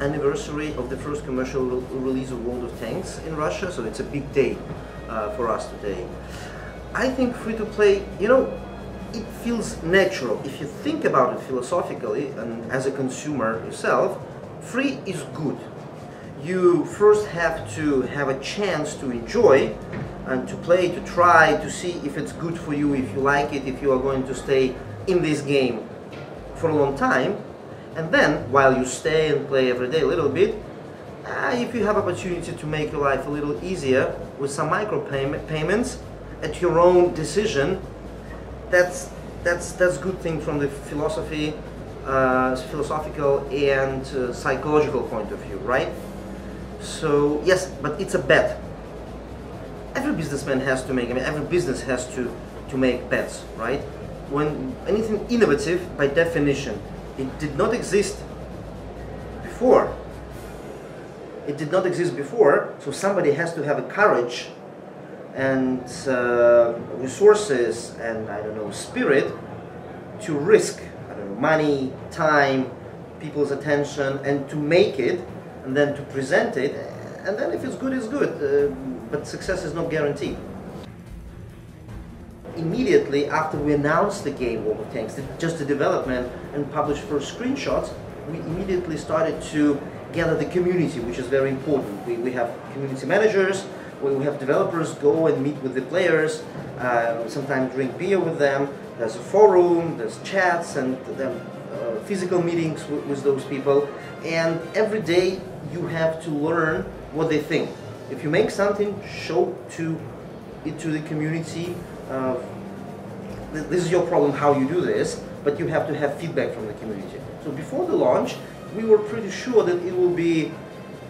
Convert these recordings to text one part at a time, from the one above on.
anniversary of the first commercial release of World of Tanks in Russia, so it's a big day for us today. I think free-to-play, you know, it feels natural. If you think about it philosophically and as a consumer yourself, free is good. You first have to have a chance to enjoy and to play, to try, to see if it's good for you, if you like it, if you are going to stay in this game for a long time. And then, while you stay and play every day a little bit, if you have opportunity to make your life a little easier with some micro payments at your own decision, that's good thing from the philosophical and psychological point of view, right? So yes, but it's a bet. Every businessman has to make, every business has to make bets, right? When anything innovative, by definition, it did not exist before. It did not exist before, so somebody has to have a courage and resources and, I don't know, spirit to risk, I don't know, money, time, people's attention, and to make it, and then to present it, and then if it's good, it's good, but success is not guaranteed. Immediately after we announced the game World of Tanks, just the development and published first screenshots, we immediately started to gather the community, which is very important. We have community managers, we have developers go and meet with the players, sometimes drink beer with them. There's a forum, there's chats, and then physical meetings with those people. And every day you have to learn what they think. If you make something, show it to the community. This is your problem, how you do this, but you have to have feedback from the community. So before the launch, we were pretty sure that it will be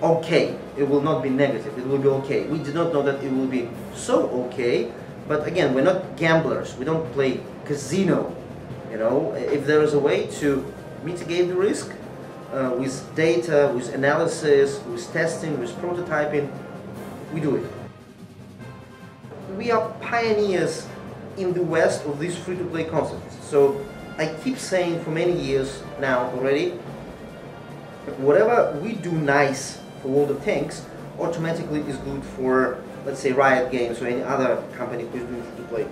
okay. It will not be negative, it will be okay. We did not know that it will be so okay, but again, we're not gamblers. We don't play casino. You know, if there is a way to mitigate the risk with data, with analysis, with testing, with prototyping, we do it. We are pioneers in the West of this free-to-play concept. So I keep saying for many years now already, whatever we do nice for World of Tanks automatically is good for, let's say, Riot Games or any other company who's doing free-to-play.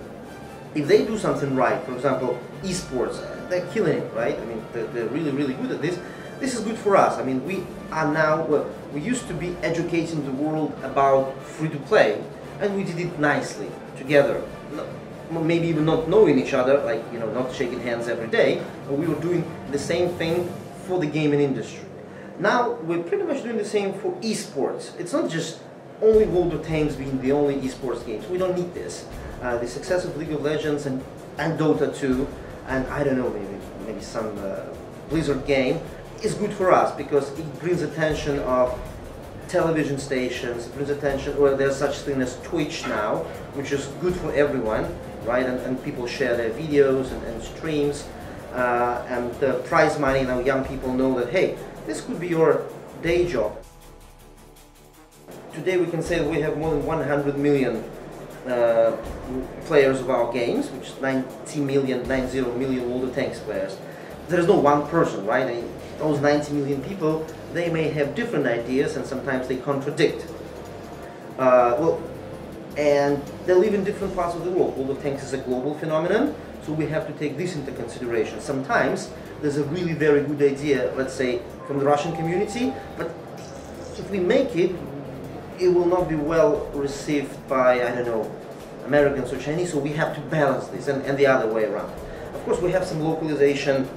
If they do something right, for example, esports, they're killing it, right? I mean, they're really, really good at this. This is good for us. I mean, we are now, well, we used to be educating the world about free-to-play, and we did it nicely, together. Maybe even not knowing each other, like, you know, not shaking hands every day, but we were doing the same thing for the gaming industry. Now, we're pretty much doing the same for esports. It's not just only World of Tanks being the only esports games. We don't need this. The success of League of Legends and Dota 2, and I don't know, maybe some Blizzard game, is good for us because it brings attention of television stations, it brings attention, well, there's such thing as Twitch now, which is good for everyone, right? And people share their videos and streams, and the prize money. Now young people know that, hey, this could be your day job. Today we can say we have more than 100 million players of our games, which is 90 million World of Tanks players. There is no one person, right? I mean, those 90 million people, they may have different ideas and sometimes they contradict. And they live in different parts of the world. World of Tanks is a global phenomenon, so we have to take this into consideration. Sometimes there's a really very good idea, let's say, from the Russian community, but if we make it, it will not be well received by, I don't know, Americans or Chinese, so we have to balance this, and the other way around. Of course, we have some localization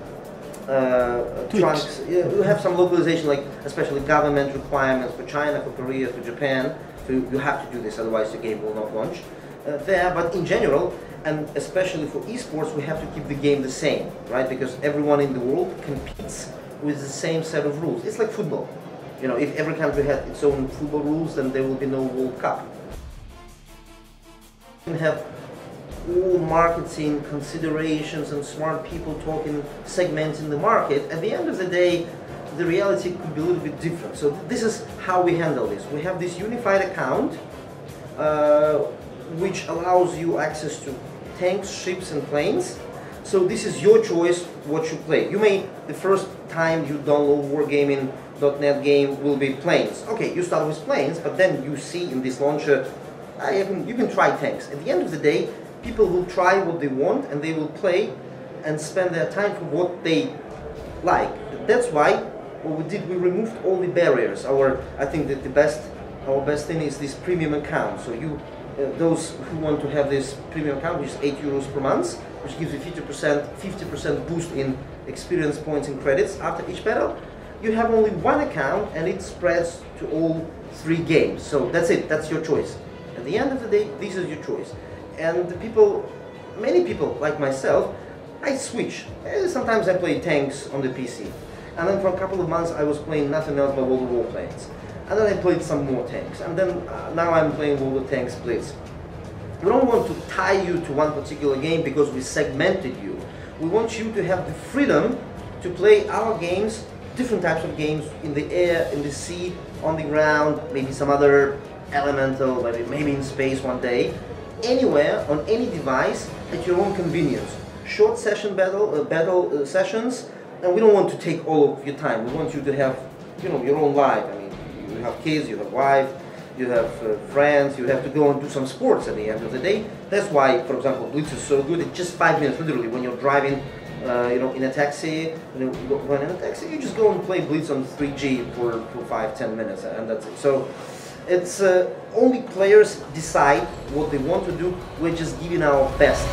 trunks. Yeah, we have some localization, like especially government requirements for China, for Korea, for Japan. So you have to do this, otherwise the game will not launch there. But in general, and especially for esports, we have to keep the game the same, right? Because everyone in the world competes with the same set of rules. It's like football. You know, if every country had its own football rules, then there will be no World Cup. You have all marketing considerations and smart people talking, segmenting the market. At the end of the day, the reality could be a little bit different. So this is how we handle this. We have this unified account, which allows you access to tanks, ships and planes, So this is your choice what you play. You may, the first time you download wargaming.net game will be planes. Okay, you start with planes, but then you see in this launcher, you can try tanks. At the end of the day, people will try what they want and they will play and spend their time for what they like. That's why what we did, we removed all the barriers. I think that our best thing is this premium account. So those who want to have this premium account, which is €8 per month, which gives you 50% boost in experience points and credits after each battle, you have only one account and it spreads to all 3 games. So that's it, that's your choice. At the end of the day, this is your choice. And many people like myself, I switch. Sometimes I play tanks on the PC. And then for a couple of months I was playing nothing else but World of Warplanes. And then I played some more tanks. And then now I'm playing World of Tanks Blitz. We don't want to tie you to one particular game because we segmented you. We want you to have the freedom to play our games, different types of games, in the air, in the sea, on the ground, maybe some other elemental, maybe in space one day, anywhere, on any device, at your own convenience. Short session battle sessions, and we don't want to take all of your time. We want you to have, your own life. I mean, you have kids, you have wife, you have friends, you have to go and do some sports at the end of the day. That's why, for example, Blitz is so good. It's just 5 minutes, literally, when you're driving, in a taxi. When in a taxi, you just go and play Blitz on 3G for 5-10 minutes, and that's it. So it's only players decide what they want to do. We're just giving our best.